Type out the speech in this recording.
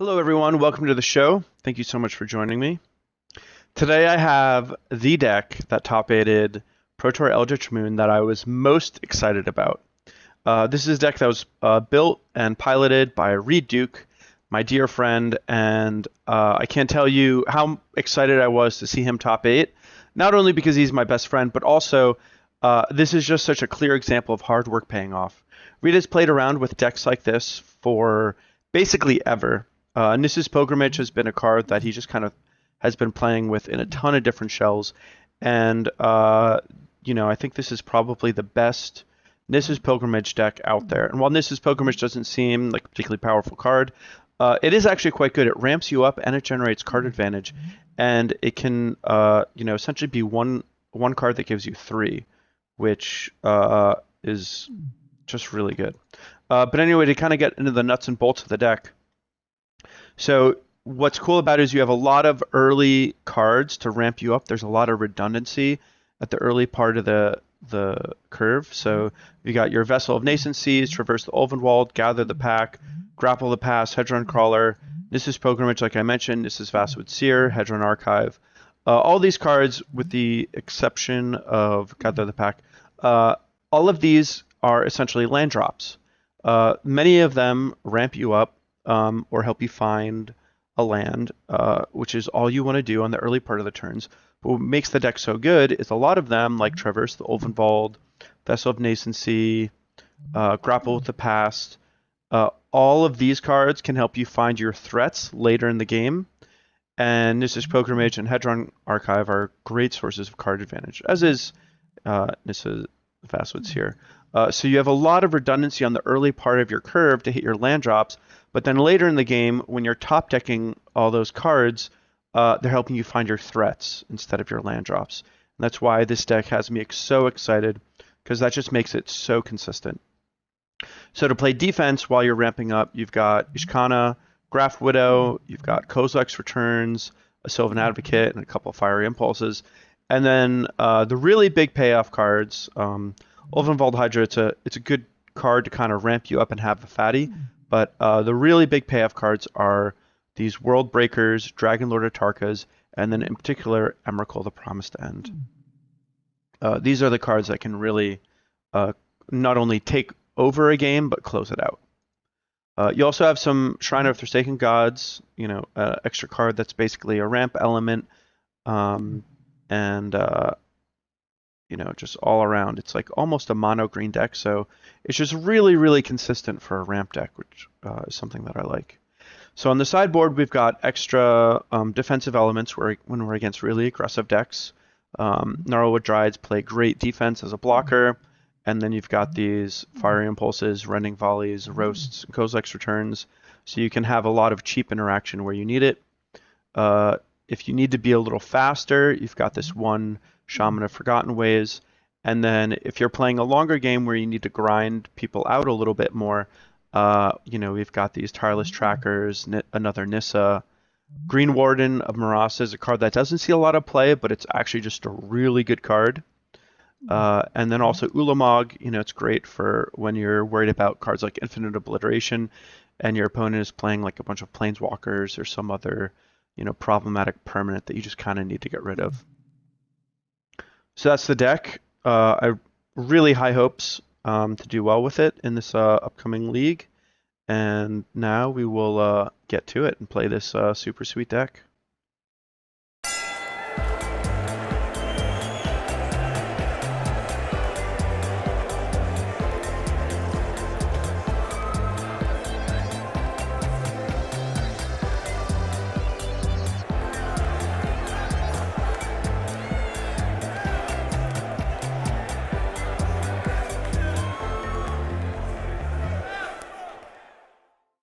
Hello everyone, welcome to the show. Thank you so much for joining me. Today I have the deck that top-aided Pro Tour Eldritch Moon that I was most excited about. This is a deck that was built and piloted by Reed Duke, my dear friend, and I can't tell you how excited I was to see him top 8, not only because he's my best friend, but also this is just such a clear example of hard work paying off. Reed has played around with decks like this for basically ever. Nissa's Pilgrimage has been a card that he just kind of has been playing with in a ton of different shells, and I think this is probably the best Nissa's Pilgrimage deck out there. And while Nissa's Pilgrimage doesn't seem like a particularly powerful card, it is actually quite good. It ramps you up and it generates card advantage, and it can essentially be one card that gives you 3, which is just really good. But anyway, to kind of get into the nuts and bolts of the deck. So what's cool about it is you have a lot of early cards to ramp you up. There's a lot of redundancy at the early part of the curve. So you got your Vessel of Nascency, Traverse the Ulvenwald, Gather the Pack, Grapple the Pass, Hedron Crawler, Nissa's Pilgrimage, like I mentioned, Nissa's Vastwood, Seer, Hedron Archive. All these cards, with the exception of Gather the Pack, all of these are essentially land drops. Many of them ramp you up or help you find a land, which is all you want to do on the early part of the turns. But what makes the deck so good is a lot of them, like Traverse the Ulvenwald, Vessel of Nascency, Grapple with the Past, all of these cards can help you find your threats later in the game. And Nissa's Pilgrimage and Hedron Archive are great sources of card advantage, as is Nissa Vastwood's here. So you have a lot of redundancy on the early part of your curve to hit your land drops, but then later in the game, when you're top decking all those cards, they're helping you find your threats instead of your land drops. And that's why this deck has me so excited, because that just makes it so consistent. So to play defense while you're ramping up, you've got Ishkanah, Grafwidow, you've got Kozilek's Returns, a Sylvan Advocate, and a couple of Fiery Impulses. And then the really big payoff cards, Ulvenwald Hydra, it's a good card to kind of ramp you up and have the fatty. But the really big payoff cards are these World Breakers, Dragonlord Atarkas, and then in particular Emrakul, the Promised End. These are the cards that can really not only take over a game, but close it out. You also have some Shrine of Forsaken Gods, extra card that's basically a ramp element, just all around. It's like almost a mono green deck, so it's just really, really consistent for a ramp deck, which is something that I like. So on the sideboard, we've got extra defensive elements when we're against really aggressive decks. Gnarlwood Dryads play great defense as a blocker, and then you've got these Fiery Impulses, Rending Volleys, Roasts, and Kozilek's Returns, so you can have a lot of cheap interaction where you need it. If you need to be a little faster, you've got this one Shaman of Forgotten Ways. And then if you're playing a longer game where you need to grind people out a little bit more, we've got these Tireless Trackers, another Nissa. Greenwarden of Murasa is a card that doesn't see a lot of play, but it's actually just a really good card. And then also Ulamog, it's great for when you're worried about cards like Infinite Obliteration and your opponent is playing like a bunch of Planeswalkers or some other, problematic permanent that you just kind of need to get rid of. So that's the deck. I really high hopes to do well with it in this upcoming league. And now we will get to it and play this super sweet deck.